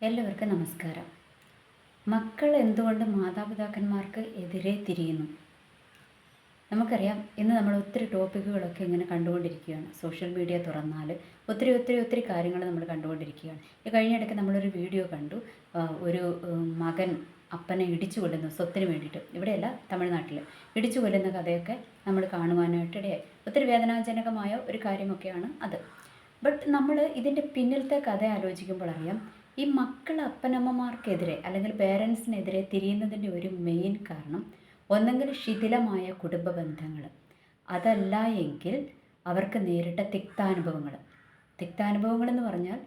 എല്ലാവർക്കും നമസ്കാരം. മക്കൾ എന്തുകൊണ്ട് മാതാപിതാക്കന്മാർക്ക് എതിരെ തിരിയുന്നു? നമുക്കറിയാം, ഇന്ന് നമ്മൾ ഒത്തിരി ടോപ്പിക്കുകളൊക്കെ ഇങ്ങനെ കണ്ടുകൊണ്ടിരിക്കുകയാണ്. സോഷ്യൽ മീഡിയ തുറന്നാൽ ഒത്തിരി ഒത്തിരി ഒത്തിരി കാര്യങ്ങൾ നമ്മൾ കണ്ടുകൊണ്ടിരിക്കുകയാണ്. ഈ കഴിഞ്ഞിടയ്ക്ക് നമ്മളൊരു വീഡിയോ കണ്ടു. ഒരു മകൻ അപ്പനെ ഇടിച്ചു കൊല്ലുന്നു സ്വത്തിന് വേണ്ടിയിട്ട്. ഇവിടെയല്ല, തമിഴ്നാട്ടിൽ ഇടിച്ചു കൊല്ലുന്ന കഥയൊക്കെ നമ്മൾ കാണുവാനായിട്ടിടയായി. ഒത്തിരി വേദനാജനകമായ ഒരു കാര്യമൊക്കെയാണ് അത്. ബട്ട് നമ്മൾ ഇതിൻ്റെ പിന്നിലത്തെ കഥ ആലോചിക്കുമ്പോൾ അറിയാം, ഈ മക്കൾ അപ്പനമ്മമാർക്കെതിരെ അല്ലെങ്കിൽ പേരൻസിനെതിരെ തിരിയുന്നതിൻ്റെ ഒരു മെയിൻ കാരണം ഒന്നെങ്കിൽ ശിഥിലമായ കുടുംബ ബന്ധങ്ങൾ, അതല്ല എങ്കിൽ അവർക്ക് നേരിട്ട തിക്താനുഭവങ്ങൾ. തിക്താനുഭവങ്ങൾ എന്ന് പറഞ്ഞാൽ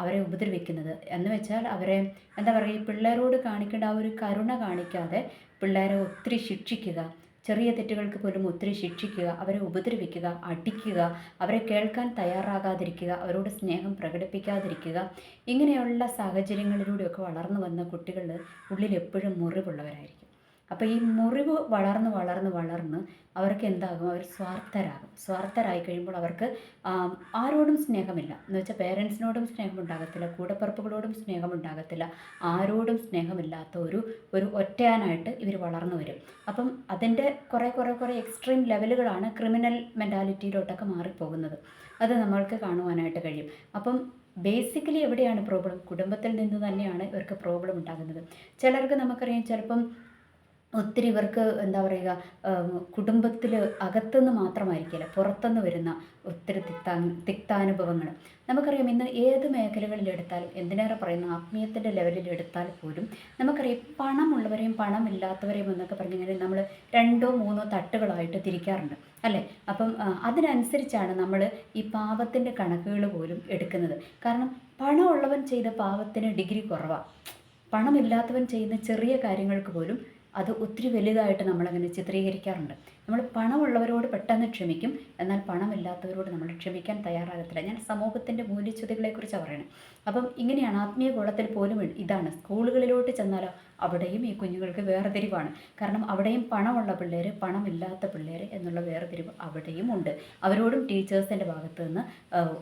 അവരെ ഉപദ്രവിക്കുന്നത് എന്ന് വെച്ചാൽ അവരെ എന്താ പറയുക, ഈ പിള്ളേരോട് കാണിക്കേണ്ട ആ ഒരു കരുണ കാണിക്കാതെ പിള്ളേരെ ഒത്തിരി ശിക്ഷിക്കുക, ചെറിയ തെറ്റുകൾക്ക് പോലും ഒത്തിരി ശിക്ഷിക്കുക, അവരെ ഉപദ്രവിക്കുക, അടിക്കുക, അവരെ കേൾക്കാൻ തയ്യാറാകാതിരിക്കുക, അവരോട് സ്നേഹം പ്രകടിപ്പിക്കാതിരിക്കുക. ഇങ്ങനെയുള്ള സാഹചര്യങ്ങളിലൂടെയൊക്കെ വളർന്നു വന്ന കുട്ടികൾ ഉള്ളിൽ എപ്പോഴും മുറിവുള്ളവരായിരിക്കും. അപ്പോൾ ഈ മുറിവ് വളർന്ന് വളർന്ന് വളർന്ന് അവർക്ക് എന്താകും, അവർ സ്വാർത്ഥരായി കഴിയുമ്പോൾ അവർക്ക് ആരോടും സ്നേഹമില്ല. എന്ന് വെച്ചാൽ പേരൻസിനോടും സ്നേഹമുണ്ടാകത്തില്ല, കൂടപ്പിറപ്പുകളോടും സ്നേഹമുണ്ടാകത്തില്ല, ആരോടും സ്നേഹമില്ലാത്ത ഒരു ഒറ്റയാനായിട്ട് ഇവർ വളർന്നു വരും. അപ്പം അതിൻ്റെ കുറേ എക്സ്ട്രീം ലെവലുകളാണ് ക്രിമിനൽ മെൻറ്റാലിറ്റിയിലോട്ടൊക്കെ മാറിപ്പോകുന്നത്. അത് നമ്മൾക്ക് കാണുവാനായിട്ട് കഴിയും. അപ്പം ബേസിക്കലി എവിടെയാണ് പ്രോബ്ലം? കുടുംബത്തിൽ നിന്ന് തന്നെയാണ് ഇവർക്ക് പ്രോബ്ലം ഉണ്ടാകുന്നത്. ചിലർക്ക് നമുക്കറിയാം, ചിലപ്പം ഒത്തിരി ഇവർക്ക് എന്താ പറയുക, കുടുംബത്തിൽ അകത്തുനിന്ന് മാത്രമായിരിക്കില്ല, പുറത്തുനിന്ന് വരുന്ന ഒത്തിരി തിക്താനുഭവങ്ങൾ നമുക്കറിയാം. ഇന്ന് ഏത് മേഖലകളിലെടുത്താലും, എന്തിനേറെ പറയുന്ന ആത്മീയത്തിൻ്റെ ലെവലിൽ പോലും നമുക്കറിയാം, പണമുള്ളവരെയും പണമില്ലാത്തവരെയും എന്നൊക്കെ പറഞ്ഞിങ്ങനെ നമ്മൾ 2 or 3 തട്ടുകളായിട്ട് തിരിക്കാറുണ്ട് അല്ലേ? അപ്പം അതിനനുസരിച്ചാണ് നമ്മൾ ഈ പാപത്തിൻ്റെ കണക്കുകൾ പോലും എടുക്കുന്നത്. കാരണം പണമുള്ളവൻ ചെയ്ത പാപത്തിന് ഡിഗ്രി കുറവാണ്. പണമില്ലാത്തവൻ ചെയ്യുന്ന ചെറിയ കാര്യങ്ങൾക്ക് പോലും അത് ഒത്തിരി വലുതായിട്ട് നമ്മളങ്ങനെ ചിത്രീകരിക്കാറുണ്ട്. നമ്മൾ പണമുള്ളവരോട് പെട്ടെന്ന് ക്ഷമിക്കും, എന്നാൽ പണമില്ലാത്തവരോട് നമ്മൾ ക്ഷമിക്കാൻ തയ്യാറാകത്തില്ല. ഞാൻ സമൂഹത്തിൻ്റെ മൂല്യച്യുതികളെക്കുറിച്ചാണ് പറയണത്. അപ്പം ഇങ്ങനെയാണ് ആത്മീയ ഗോളത്തിൽ പോലും ഇതാണ്. സ്കൂളുകളിലോട്ട് ചെന്നാലോ അവിടെയും ഈ കുഞ്ഞുങ്ങൾക്ക് വേർതിരിവാണ്. കാരണം അവിടെയും പണമുള്ള പിള്ളേർ, പണമില്ലാത്ത പിള്ളേർ എന്നുള്ള വേർതിരിവ് അവിടെയും ഉണ്ട്. അവരോടും ടീച്ചേഴ്സിൻ്റെ ഭാഗത്ത് നിന്ന്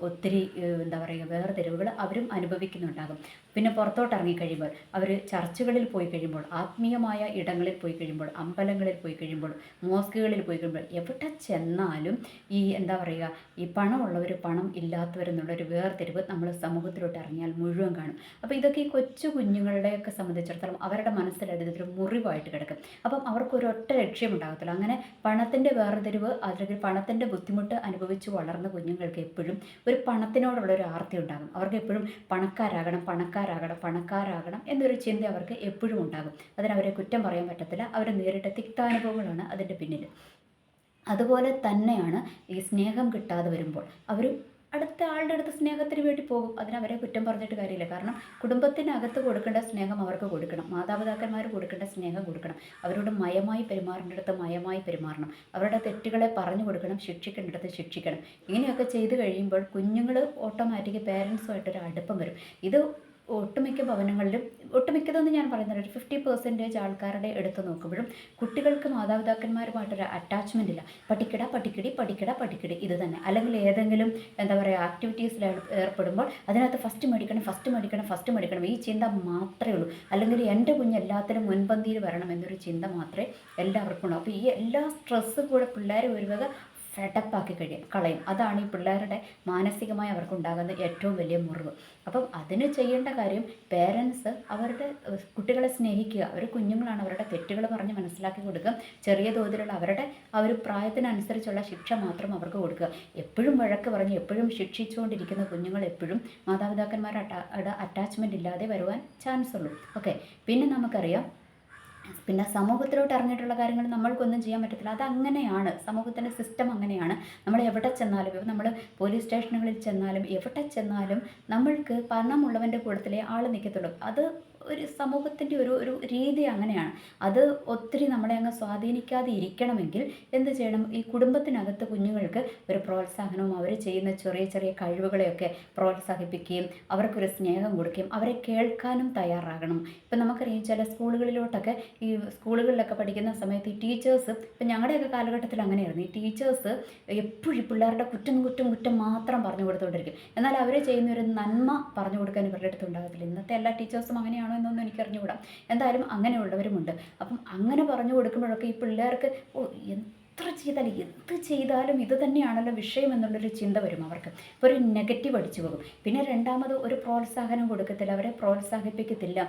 ഒത്തിരി എന്താ പറയുക, വേർതിരിവുകൾ അവരും അനുഭവിക്കുന്നുണ്ടാകും. പിന്നെ പുറത്തോട്ട് ഇറങ്ങിക്കഴിയുമ്പോൾ, അവർ ചർച്ചുകളിൽ പോയി കഴിയുമ്പോൾ, ആത്മീയമായ ഇടങ്ങളിൽ പോയി കഴിയുമ്പോൾ, അമ്പലങ്ങളിൽ പോയി കഴിയുമ്പോൾ, മോസ്കുകളിൽ പോയി കഴിയുമ്പോൾ, എവിടെ ചെന്നാലും ഈ എന്താ പറയുക, ഈ പണമുള്ളവർ പണം ഇല്ലാത്തവരെന്നുള്ളൊരു വേർതിരിവ് നമ്മൾ സമൂഹത്തിലോട്ട് ഇറങ്ങിയാൽ മുഴുവൻ കാണും. അപ്പോൾ ഇതൊക്കെ ഈ കൊച്ചു കുഞ്ഞുങ്ങളുടെയൊക്കെ സംബന്ധിച്ചിടത്തോളം അവരുടെ മനസ്സിലായിട്ട് ഇതൊരു മുറിവായിട്ട് കിടക്കും. അപ്പം അവർക്കൊരൊറ്റ ലക്ഷ്യമുണ്ടാകത്തില്ല. അങ്ങനെ പണത്തിൻ്റെ വേർതിരിവ് അല്ലെങ്കിൽ പണത്തിൻ്റെ ബുദ്ധിമുട്ട് അനുഭവിച്ച് വളർന്ന കുഞ്ഞുങ്ങൾക്ക് എപ്പോഴും ഒരു പണത്തിനോടുള്ളൊരു ആർത്തി ഉണ്ടാകും. അവർക്ക് എപ്പോഴും പണക്കാരാകണം എന്നൊരു ചിന്ത അവർക്ക് എപ്പോഴും ഉണ്ടാകും. അതിനവരെ കുറ്റം പറയാൻ പറ്റത്തില്ല. അവർ നേരിട്ട തിക്താനുഭവങ്ങളാണ് അതിൻ്റെ പിന്നിൽ. അതുപോലെ തന്നെയാണ് ഈ സ്നേഹം കിട്ടാതെ വരുമ്പോൾ അവർ അടുത്ത ആളുടെ അടുത്ത് സ്നേഹത്തിന് വേണ്ടി പോകും. അതിനവരെ കുറ്റം പറഞ്ഞിട്ട് കാര്യമില്ല. കാരണം കുടുംബത്തിനകത്ത് കൊടുക്കേണ്ട സ്നേഹം അവർക്ക് കൊടുക്കണം, മാതാപിതാക്കന്മാർ കൊടുക്കേണ്ട സ്നേഹം കൊടുക്കണം. അവരോട് മയമായി പെരുമാറേണ്ടിടത്ത് മയമായി പെരുമാറണം, അവരുടെ തെറ്റുകളെ പറഞ്ഞു കൊടുക്കണം, ശിക്ഷിക്കേണ്ടിടത്ത് ശിക്ഷിക്കണം. ഇങ്ങനെയൊക്കെ ചെയ്ത് കഴിയുമ്പോൾ കുഞ്ഞുങ്ങൾ ഓട്ടോമാറ്റിക് പേരൻസുമായിട്ടൊരു അടുപ്പം വരും. ഇത് ഒട്ടുമിക്ക ഭവനങ്ങളിലും, ഒട്ടുമിക്കതെന്ന് ഞാൻ പറയുന്നത് ഒരു 50% ആൾക്കാരുടെ എടുത്ത് നോക്കുമ്പോഴും കുട്ടികൾക്ക് മാതാപിതാക്കന്മാരുമായിട്ടൊരു അറ്റാച്ച്മെൻ്റ് ഇല്ല. പഠിക്കടി ഇത് തന്നെ. അല്ലെങ്കിൽ ഏതെങ്കിലും എന്താ പറയുക ആക്ടിവിറ്റീസിൽ ഏർപ്പെടുമ്പോൾ അതിനകത്ത് ഫസ്റ്റ് മേടിക്കണം ഈ ചിന്ത മാത്രമേ ഉള്ളൂ. അല്ലെങ്കിൽ എൻ്റെ കുഞ്ഞ് എല്ലാത്തിനും മുൻപന്തിയിൽ വരണം എന്നൊരു ചിന്ത മാത്രമേ എല്ലാവർക്കും ഉള്ളൂ. അപ്പോൾ ഈ എല്ലാ സ്ട്രെസ്സും കൂടെ പിള്ളേരെ ഒരു വക ഫെഡപ്പാക്കി കളയും. അതാണ് ഈ പിള്ളേരുടെ മാനസികമായി അവർക്കുണ്ടാകുന്ന ഏറ്റവും വലിയ മുറിവ്. അപ്പം അതിന് ചെയ്യേണ്ട കാര്യം, പേരൻസ് അവരുടെ കുട്ടികളെ സ്നേഹിക്കുക. അവർ കുഞ്ഞുങ്ങളാണ്, അവരുടെ തെറ്റുകൾ പറഞ്ഞ് മനസ്സിലാക്കി കൊടുക്കുക. ചെറിയ തോതിലുള്ള അവരുടെ ആ ഒരു പ്രായത്തിനനുസരിച്ചുള്ള ശിക്ഷ മാത്രം അവർക്ക് കൊടുക്കുക. എപ്പോഴും വഴക്ക് പറഞ്ഞ് എപ്പോഴും ശിക്ഷിച്ചുകൊണ്ടിരിക്കുന്ന കുഞ്ഞുങ്ങൾ എപ്പോഴും മാതാപിതാക്കന്മാരുടെ അറ്റാച്ച്മെൻ്റ് ഇല്ലാതെ വരുവാൻ ചാൻസ് ഉള്ളൂ. ഓക്കെ, പിന്നെ നമുക്കറിയാം, പിന്നെ സമൂഹത്തിലോട്ട് ഇറങ്ങിയിട്ടുള്ള കാര്യങ്ങൾ നമ്മൾക്കൊന്നും ചെയ്യാൻ പറ്റത്തില്ല. അതങ്ങനെയാണ്, സമൂഹത്തിൻ്റെ സിസ്റ്റം അങ്ങനെയാണ്. നമ്മൾ എവിടെ ചെന്നാലും, ഇപ്പോൾ നമ്മൾ പോലീസ് സ്റ്റേഷനുകളിൽ ചെന്നാലും എവിടെ ചെന്നാലും നമ്മൾക്ക് പണമുള്ളവൻ്റെ കൂട്ടത്തിലേ ആൾ നിൽക്കത്തുള്ളൂ. അത് ഒരു സമൂഹത്തിൻ്റെ ഒരു രീതി അങ്ങനെയാണ്. അത് ഒത്തിരി നമ്മളെ അങ്ങ് സ്വാധീനിക്കാതെ ഇരിക്കണമെങ്കിൽ എന്ത് ചെയ്യണം? ഈ കുടുംബത്തിനകത്ത് കുഞ്ഞുങ്ങൾക്ക് ഒരു പ്രോത്സാഹനവും അവർ ചെയ്യുന്ന ചെറിയ ചെറിയ കഴിവുകളെയൊക്കെ പ്രോത്സാഹിപ്പിക്കുകയും അവർക്കൊരു സ്നേഹം കൊടുക്കുകയും അവരെ കേൾക്കാനും തയ്യാറാകണം. ഇപ്പം നമുക്കറിയാം ചില സ്കൂളുകളിലോട്ടൊക്കെ, ഈ സ്കൂളുകളിലൊക്കെ പഠിക്കുന്ന സമയത്ത് ഈ ടീച്ചേഴ്സ്, ഇപ്പം ഞങ്ങളുടെയൊക്കെ കാലഘട്ടത്തിൽ അങ്ങനെയായിരുന്നു, ഈ ടീച്ചേഴ്സ് എപ്പോഴും പിള്ളേരുടെ കുറ്റം മാത്രം പറഞ്ഞു കൊടുത്തുകൊണ്ടിരിക്കും. എന്നാൽ അവർ ചെയ്യുന്നൊരു നന്മ പറഞ്ഞു കൊടുക്കാൻ ഇവരുടെ അടുത്ത് ഉണ്ടാകത്തില്ല. ഇന്നത്തെ എല്ലാ ടീച്ചേഴ്സും അങ്ങനെയാണോ എന്നൊന്നും എനിക്ക് അറിഞ്ഞുകൂടാ. എന്തായാലും അങ്ങനെയുള്ളവരുമുണ്ട്. അപ്പം അങ്ങനെ പറഞ്ഞു കൊടുക്കുമ്പോഴൊക്കെ ഈ പിള്ളേർക്ക് എന്ത് ചെയ്താലും ഇത് തന്നെയാണല്ലോ വിഷയം എന്നുള്ളൊരു ചിന്ത വരും അവർക്ക്. ഇപ്പോൾ ഒരു നെഗറ്റീവ് അടിച്ചു പോകും. പിന്നെ രണ്ടാമത് ഒരു പ്രോത്സാഹനം കൊടുക്കത്തില്ല, അവരെ പ്രോത്സാഹിപ്പിക്കത്തില്ല.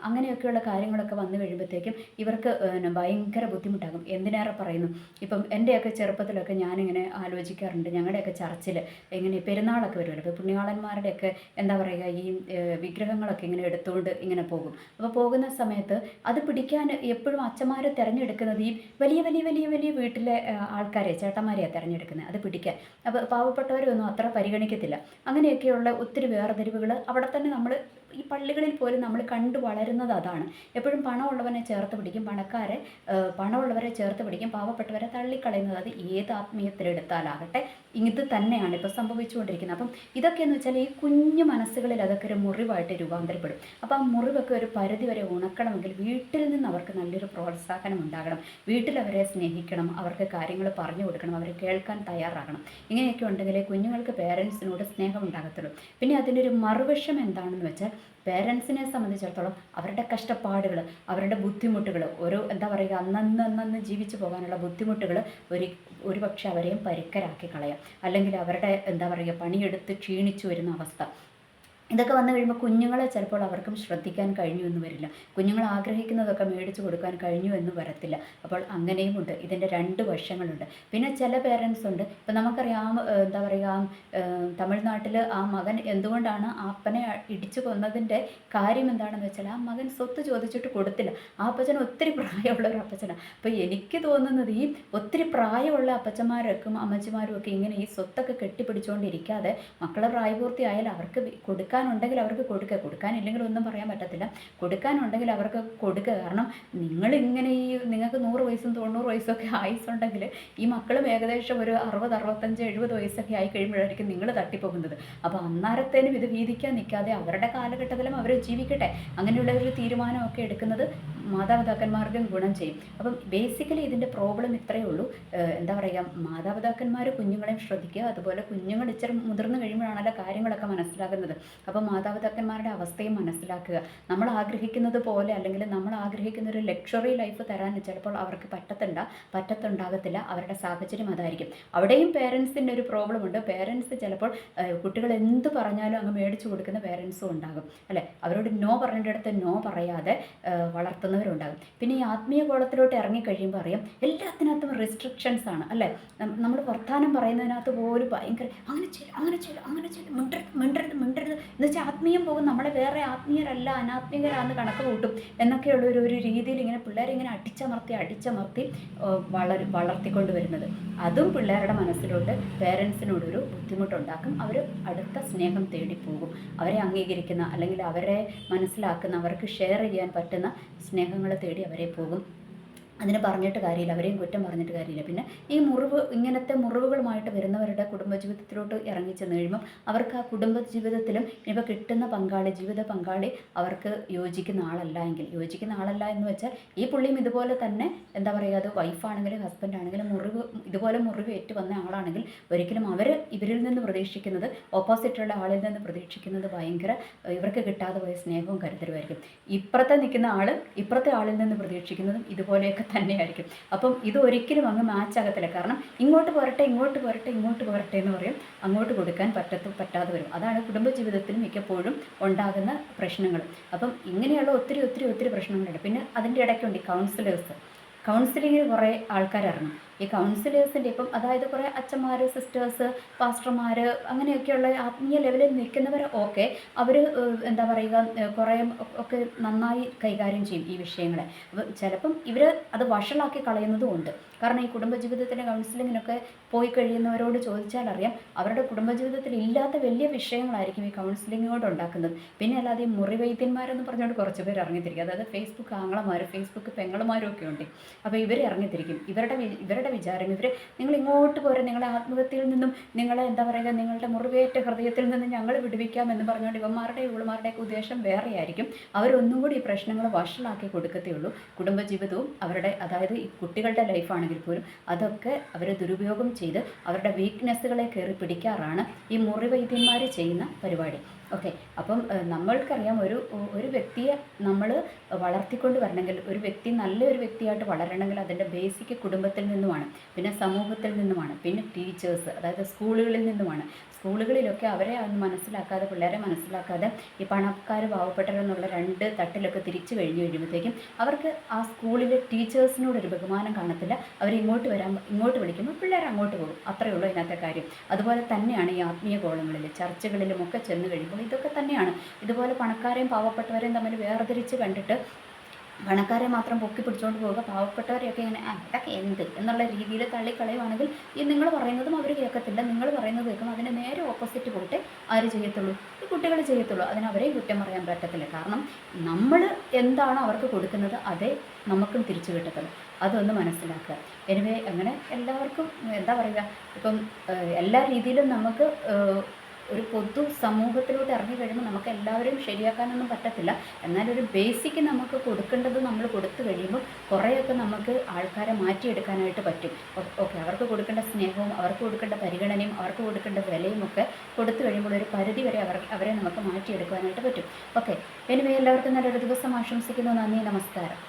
അങ്ങനെയൊക്കെയുള്ള കാര്യങ്ങളൊക്കെ വന്നു കഴിയുമ്പോഴത്തേക്കും ഇവർക്ക് ഭയങ്കര ബുദ്ധിമുട്ടാകും. എന്തിനേറെ പറയുന്നു, ഇപ്പം എൻ്റെയൊക്കെ ചെറുപ്പത്തിലൊക്കെ ഞാനിങ്ങനെ ആലോചിക്കാറുണ്ട്. ഞങ്ങളുടെയൊക്കെ ചർച്ചിൽ ഇങ്ങനെ പെരുന്നാളൊക്കെ വരുമല്ലോ, ഇപ്പോൾ പുണ്യാളന്മാരുടെയൊക്കെ എന്താ പറയുക, ഈ വിഗ്രഹങ്ങളൊക്കെ ഇങ്ങനെ എടുത്തുകൊണ്ട് ഇങ്ങനെ പോകും. അപ്പോൾ പോകുന്ന സമയത്ത് അത് പിടിക്കാൻ എപ്പോഴും അച്ഛന്മാർ തിരഞ്ഞെടുക്കുന്നത് ഈ വലിയ വലിയ വലിയ വലിയ വീട്ടിലെ ആൾക്കാരെ, ചേട്ടന്മാരെയാണ് തിരഞ്ഞെടുക്കുന്നത് അത് പിടിക്കാൻ. അപ്പോൾ പാവപ്പെട്ടവരൊന്നും അത്ര പരിഗണിക്കത്തില്ല. അങ്ങനെയൊക്കെയുള്ള ഒത്തിരി വേർതിരിവുകൾ അവിടെ തന്നെ നമ്മൾ ഈ പള്ളികളിൽ പോലും നമ്മൾ കണ്ടു വളരുന്നത് അതാണ്. എപ്പോഴും പണമുള്ളവനെ ചേർത്ത് പിടിക്കും, പണമുള്ളവരെ ചേർത്ത് പിടിക്കും, പാവപ്പെട്ടവരെ തള്ളിക്കളയുന്നത്. അത് ഏത് ആത്മീയത്തിലെടുത്താലാകട്ടെ ഇത് തന്നെയാണ് ഇപ്പോൾ സംഭവിച്ചുകൊണ്ടിരിക്കുന്നത്. അപ്പം ഇതൊക്കെയെന്ന് വെച്ചാൽ ഈ കുഞ്ഞു മനസ്സുകളിൽ അതൊക്കെ ഒരു മുറിവായിട്ട് രൂപാന്തരപ്പെടും. അപ്പോൾ ആ മുറിവൊക്കെ ഒരു പരിധി വരെ ഉണക്കണമെങ്കിൽ വീട്ടിൽ നിന്ന് അവർക്ക് നല്ലൊരു പ്രോത്സാഹനം ഉണ്ടാകണം. വീട്ടിൽ അവരെ സ്നേഹിക്കണം, അവർക്ക് കാര്യങ്ങൾ പറഞ്ഞു കൊടുക്കണം, അവർ കേൾക്കാൻ തയ്യാറാകണം. ഇങ്ങനെയൊക്കെ ഉണ്ടെങ്കിലേ കുഞ്ഞുങ്ങൾക്ക് പേരൻസിനോട് സ്നേഹം ഉണ്ടാകത്തുള്ളൂ. പിന്നെ അതിൻ്റെ ഒരു മറുവശം എന്താണെന്ന് വെച്ചാൽ, പേരൻസിനെ സംബന്ധിച്ചിടത്തോളം അവരുടെ കഷ്ടപ്പാടുകൾ, അവരുടെ ബുദ്ധിമുട്ടുകൾ, ഓരോ എന്താ പറയുക, അന്നന്ന് ജീവിച്ചു പോകാനുള്ള ബുദ്ധിമുട്ടുകൾ ഒരു പക്ഷേ അവരെയും പരിക്കരാക്കി കളയാം. അല്ലെങ്കിൽ അവരുടെ എന്താ പറയുക, പണിയെടുത്ത് ക്ഷീണിച്ചു വരുന്ന അവസ്ഥ, ഇതൊക്കെ വന്നു കഴിയുമ്പോൾ കുഞ്ഞുങ്ങളെ ചിലപ്പോൾ അവർക്കും ശ്രദ്ധിക്കാൻ കഴിഞ്ഞു എന്ന് വരില്ല. കുഞ്ഞുങ്ങൾ ആഗ്രഹിക്കുന്നതൊക്കെ മേടിച്ചു കൊടുക്കാൻ കഴിഞ്ഞു എന്ന് വരത്തില്ല. അപ്പോൾ അങ്ങനെയും ഉണ്ട്. ഇതിൻ്റെ രണ്ട് വശങ്ങളുണ്ട്. പിന്നെ ചില പേരൻസ് ഉണ്ട്, ഇപ്പം നമുക്കറിയാം, എന്താ പറയുക, തമിഴ്നാട്ടിൽ ആ മകൻ എന്തുകൊണ്ടാണ് ആ അപ്പനെ ഇടിച്ചു കൊന്നതിൻ്റെ കാര്യം എന്താണെന്ന് വെച്ചാൽ, ആ മകൻ സ്വത്ത് ചോദിച്ചിട്ട് കൊടുത്തില്ല. ആ അപ്പച്ചൻ ഒത്തിരി പ്രായമുള്ള ഒരു അപ്പച്ചനാണ്. അപ്പോൾ എനിക്ക് തോന്നുന്നത് ഈ ഒത്തിരി പ്രായമുള്ള അപ്പച്ചന്മാരൊക്കെ അമ്മച്ചിമാരും ഒക്കെ ഇങ്ങനെ ഈ സ്വത്തൊക്കെ കെട്ടിപ്പിടിച്ചുകൊണ്ടിരിക്കാതെ, മക്കളെ പ്രായപൂർത്തിയായാൽ അവർക്ക് കൊടുക്കാനുണ്ടെങ്കിൽ അവർക്ക് കൊടുക്കാനില്ലെങ്കിൽ ഒന്നും പറയാൻ പറ്റത്തില്ല. കൊടുക്കാനുണ്ടെങ്കിൽ അവർക്ക് കൊടുക്കുക. കാരണം നിങ്ങളിങ്ങനെ നിങ്ങൾക്ക് 100 വയസ്സും 90 വയസ്സൊക്കെ ആയുസുണ്ടെങ്കിൽ ഈ മക്കളും ഏകദേശം ഒരു 60, 65, 70 വയസ്സൊക്കെ ആയി കഴിയുമ്പോഴായിരിക്കും നിങ്ങൾ തട്ടിപ്പോകുന്നത്. അപ്പോൾ അന്നേരത്തേനും ഇത് വീതിക്കാൻ നിൽക്കാതെ അവരുടെ കാലഘട്ടത്തിലും അവർ ജീവിക്കട്ടെ, അങ്ങനെയുള്ള ഒരു തീരുമാനമൊക്കെ എടുക്കുന്നത് മാതാപിതാക്കന്മാർക്കും ഗുണം ചെയ്യും. അപ്പം ബേസിക്കലി ഇതിൻ്റെ പ്രോബ്ലം ഇത്രയേ ഉള്ളൂ. എന്താ പറയുക, മാതാപിതാക്കന്മാർ കുഞ്ഞുങ്ങളെയും ശ്രദ്ധിക്കുക. അതുപോലെ കുഞ്ഞുങ്ങൾ ഇച്ചിരി മുതിർന്നു കഴിയുമ്പോഴാണല്ലോ കാര്യങ്ങളൊക്കെ മനസ്സിലാകുന്നത്. അപ്പോൾ മാതാപിതാക്കന്മാരുടെ അവസ്ഥയും മനസ്സിലാക്കുക. നമ്മൾ ആഗ്രഹിക്കുന്നത് പോലെ, അല്ലെങ്കിൽ നമ്മൾ ആഗ്രഹിക്കുന്ന ഒരു ലക്ഷറി ലൈഫ് തരാൻ ചിലപ്പോൾ അവർക്ക് പറ്റത്തുണ്ടാകത്തില്ല. അവരുടെ സാഹചര്യം അതായിരിക്കും. അവിടെയും പേരൻസിൻ്റെ ഒരു പ്രോബ്ലം ഉണ്ട്. പേരൻസ് ചിലപ്പോൾ കുട്ടികൾ എന്ത് പറഞ്ഞാലും അങ്ങ് മേടിച്ചു കൊടുക്കുന്ന പേരൻസും ഉണ്ടാകും, അല്ലേ? അവരോട് നോ പറയേണ്ടടുത്ത് നോ പറയാതെ വളർത്തുന്നവരുണ്ടാകും. പിന്നെ ഈ ആത്മീയ കോളത്തിലോട്ട് ഇറങ്ങിക്കഴിയുമ്പോൾ അറിയാം, എല്ലാത്തിനകത്തും റെസ്ട്രിക്ഷൻസ് ആണ്, അല്ലേ? നമ്മൾ വർത്തമാനം പറയുന്നതിനകത്ത് പോലും ഭയങ്കര അങ്ങനെ ചെയ്യ് മിണ്ടരുത് എന്ന് വെച്ചാൽ ആത്മീയം പോകും. നമ്മളെ വേറെ ആത്മീയരല്ല, അനാത്മീയരാന്ന് കണക്ക് കൂട്ടും എന്നൊക്കെയുള്ള ഒരു രീതിയിൽ ഇങ്ങനെ പിള്ളേരെ ഇങ്ങനെ അടിച്ചമർത്തി വളർത്തിക്കൊണ്ട് വരുന്നത്. അതും പിള്ളേരുടെ മനസ്സിലോട്ട് പേരൻസിനോടൊരു ബുദ്ധിമുട്ടുണ്ടാക്കും. അവർ അടുത്ത സ്നേഹം തേടിപ്പോകും. അവരെ അംഗീകരിക്കുന്ന, അല്ലെങ്കിൽ അവരെ മനസ്സിലാക്കുന്ന, അവർക്ക് ഷെയർ ചെയ്യാൻ പറ്റുന്ന സ്നേഹങ്ങൾ തേടി അവരെ പോകും. അതിന് പറഞ്ഞിട്ട് കാര്യമില്ല, അവരെയും കുറ്റം പറഞ്ഞിട്ട് കാര്യമില്ല. പിന്നെ ഈ ഇങ്ങനത്തെ മുറിവുകളുമായിട്ട് വരുന്നവരുടെ കുടുംബജീവിതത്തിലോട്ട് ഇറങ്ങിച്ചെന്ന് കഴിയുമ്പം അവർക്ക് ആ കുടുംബജീവിതത്തിലും ഇപ്പോൾ കിട്ടുന്ന ജീവിത പങ്കാളി അവർക്ക് യോജിക്കുന്ന ആളല്ല എന്ന് വെച്ചാൽ, ഈ പുള്ളിയും ഇതുപോലെ തന്നെ എന്താ പറയുക, അത് വൈഫാണെങ്കിലും ഹസ്ബൻഡ് ആണെങ്കിലും ഇതുപോലെ മുറിവ് ഏറ്റു വന്ന ആളാണെങ്കിൽ ഒരിക്കലും ഇവരിൽ നിന്ന് പ്രതീക്ഷിക്കുന്നത്, ഓപ്പോസിറ്റുള്ള ആളിൽ നിന്ന് പ്രതീക്ഷിക്കുന്നത് ഭയങ്കര ഇവർക്ക് കിട്ടാതെ പോയ സ്നേഹവും കരുതലുമായിരിക്കും. ഇപ്പുറത്തെ നിൽക്കുന്ന ആൾ ഇപ്പുറത്തെ ആളിൽ നിന്ന് പ്രതീക്ഷിക്കുന്നതും ഇതുപോലെയൊക്കെ തന്നെയായിരിക്കും. അപ്പം ഇത് ഒരിക്കലും അങ്ങ് മാച്ച് ആകത്തില്ല. കാരണം ഇങ്ങോട്ട് പോരട്ടെ എന്ന് പറയും, അങ്ങോട്ട് കൊടുക്കാൻ പറ്റാതെ വരും. അതാണ് കുടുംബജീവിതത്തിൽ മിക്കപ്പോഴും ഉണ്ടാകുന്ന പ്രശ്നങ്ങൾ. അപ്പം ഇങ്ങനെയുള്ള ഒത്തിരി പ്രശ്നങ്ങളുണ്ട്. പിന്നെ അതിൻ്റെ ഇടയ്ക്കുണ്ട് ഈ കൗൺസിലിങ്ങിന് കുറേ ആൾക്കാർ ഇറങ്ങും. ഈ കൗൺസിലേഴ്സിൻ്റെ ഇപ്പം അതായത് കുറേ അച്ഛന്മാർ, സിസ്റ്റേഴ്സ്, പാസ്റ്റർമാർ അങ്ങനെയൊക്കെയുള്ള ആത്മീയ ലെവലിൽ നിൽക്കുന്നവർ ഓക്കെ, അവർ എന്താ പറയുക, കുറേ ഒക്കെ നന്നായി കൈകാര്യം ചെയ്യും ഈ വിഷയങ്ങളെ. അപ്പം ചിലപ്പം ഇവർ അത് വഷളാക്കി കളയുന്നതും ഉണ്ട്. കാരണം ഈ കുടുംബജീവിതത്തിൻ്റെ കൗൺസിലിങ്ങിനൊക്കെ പോയി കഴിയുന്നവരോട് ചോദിച്ചാൽ അറിയാം, അവരുടെ കുടുംബജീവിതത്തിൽ ഇല്ലാത്ത വലിയ വിഷയങ്ങളായിരിക്കും ഈ കൗൺസിലിങ്ങോട് ഉണ്ടാക്കുന്നത്. പിന്നെ അല്ലാതെ ഈ മുറിവൈദ്യന്മാരെന്ന് പറഞ്ഞുകൊണ്ട് കുറച്ച് പേര് ഇറങ്ങിത്തിരിക്കും. അതായത് ഫേസ്ബുക്ക് ആങ്ങളമാരും ഫേസ്ബുക്ക് പെങ്ങളുമാരും ഒക്കെ ഉണ്ട്. അപ്പോൾ ഇവർ ഇറങ്ങിത്തിരിക്കും. ഇവരുടെ വിചാരം നിങ്ങൾ ഇങ്ങോട്ട് പോരെ, നിങ്ങളെ ആത്മഹത്യയിൽ നിന്നും, നിങ്ങളെ എന്താ പറയുക, നിങ്ങളുടെ മുറിവേറ്റ ഹൃദയത്തിൽ നിന്നും ഞങ്ങൾ വിടുവിക്കാം എന്ന് പറഞ്ഞുകൊണ്ട് ഇവന്മാരുടെയൊക്കെ ഉദ്ദേശം വേറെ ആയിരിക്കും. അവരൊന്നും കൂടി ഈ പ്രശ്നങ്ങൾ വഷളാക്കി കൊടുക്കത്തേ ഉള്ളൂ. കുടുംബജീവിതവും അവരുടെ, അതായത് ഈ കുട്ടികളുടെ ലൈഫാണെങ്കിൽ പോലും അതൊക്കെ അവർ ദുരുപയോഗം ചെയ്ത് അവരുടെ വീക്ക്നെസ്സുകളെ കയറി പിടിക്കാറാണ് ഈ മുറിവൈദ്യന്മാർ ചെയ്യുന്ന പരിപാടി. ഓക്കെ, അപ്പം നമ്മൾക്കറിയാം, ഒരു വ്യക്തിയെ നമ്മൾ വളർത്തിക്കൊണ്ട് വരണമെങ്കിൽ, ഒരു വ്യക്തി നല്ലൊരു വ്യക്തിയായിട്ട് വളരണമെങ്കിൽ അതിൻ്റെ ബേസിക് കുടുംബത്തിൽ നിന്നുമാണ്, പിന്നെ സമൂഹത്തിൽ നിന്നുമാണ്, പിന്നെ ടീച്ചേഴ്സ്, അതായത് സ്കൂളുകളിൽ നിന്നുമാണ്. സ്കൂളുകളിലൊക്കെ അവരെ അന്ന് മനസ്സിലാക്കാതെ, പിള്ളേരെ മനസ്സിലാക്കാതെ ഈ പണക്കാർ പാവപ്പെട്ടവരെന്നുള്ള രണ്ട് തട്ടിലൊക്കെ തിരിച്ചു കഴിയുമ്പോഴത്തേക്കും അവർക്ക് ആ സ്കൂളിലെ ടീച്ചേഴ്സിനോടൊരു ബഹുമാനം കാണത്തില്ല. ഇങ്ങോട്ട് വിളിക്കുമ്പോൾ പിള്ളേർ അങ്ങോട്ട് പോകും. അത്രയേ ഉള്ളൂ ഇതിനകത്തെ കാര്യം. അതുപോലെ തന്നെയാണ് ഈ ആത്മീയ കോളങ്ങളിൽ, ചർച്ചകളിലുമൊക്കെ ചെന്ന് കഴിയുമ്പോൾ ഇതൊക്കെ തന്നെയാണ്. ഇതുപോലെ പണക്കാരെയും പാവപ്പെട്ടവരെയും തമ്മിൽ വേർതിരിച്ച് കണ്ടിട്ട് പണക്കാരെ മാത്രം പൊക്കി പിടിച്ചുകൊണ്ട് പോവുക, പാവപ്പെട്ടവരെയൊക്കെ ഇങ്ങനെ ഇതൊക്കെ എന്ത് എന്നുള്ള രീതിയിൽ തള്ളിക്കളയുവാണെങ്കിൽ ഈ നിങ്ങൾ പറയുന്നതും അവർ കേൾക്കത്തില്ല. നിങ്ങൾ പറയുന്നത് കേൾക്കും. അതിന് നേരെ ഓപ്പോസിറ്റ് പോയിട്ട് ആര് ചെയ്യത്തുള്ളൂ? ഈ കുട്ടികൾ ചെയ്യത്തുള്ളൂ. അതിന് അവരെയും കുറ്റം പറയാൻ പറ്റത്തില്ല. കാരണം നമ്മൾ എന്താണോ അവർക്ക് കൊടുക്കുന്നത് അതേ നമുക്കും തിരിച്ചു കിട്ടത്തുള്ളൂ. അതൊന്ന് മനസ്സിലാക്കുക. എനിവേ, അങ്ങനെ എല്ലാവർക്കും എന്താ പറയുക, ഇപ്പം എല്ലാ രീതിയിലും നമുക്ക് ഒരു പൊതു സമൂഹത്തിലോട്ട് ഇറങ്ങി കഴിയുമ്പോൾ നമുക്ക് എല്ലാവരെയും ശരിയാക്കാനൊന്നും പറ്റത്തില്ല. എന്നാലൊരു ബേസിക്ക് നമുക്ക് കൊടുക്കേണ്ടത് നമ്മൾ കൊടുത്തു കഴിയുമ്പോൾ കുറേയൊക്കെ നമുക്ക് ആൾക്കാരെ മാറ്റിയെടുക്കാനായിട്ട് പറ്റും. ഓക്കെ, അവർക്ക് കൊടുക്കേണ്ട സ്നേഹവും അവർക്ക് കൊടുക്കേണ്ട പരിഗണനയും അവർക്ക് കൊടുക്കേണ്ട വിലയും ഒക്കെ കൊടുത്തു കഴിയുമ്പോൾ ഒരു പരിധി വരെ അവരെ നമുക്ക് മാറ്റിയെടുക്കാനായിട്ട് പറ്റും. ഓക്കെ, എനിവേ, എല്ലാവർക്കും നല്ലൊരു ദിവസം ആശംസിക്കുന്നു. നന്ദി, നമസ്കാരം.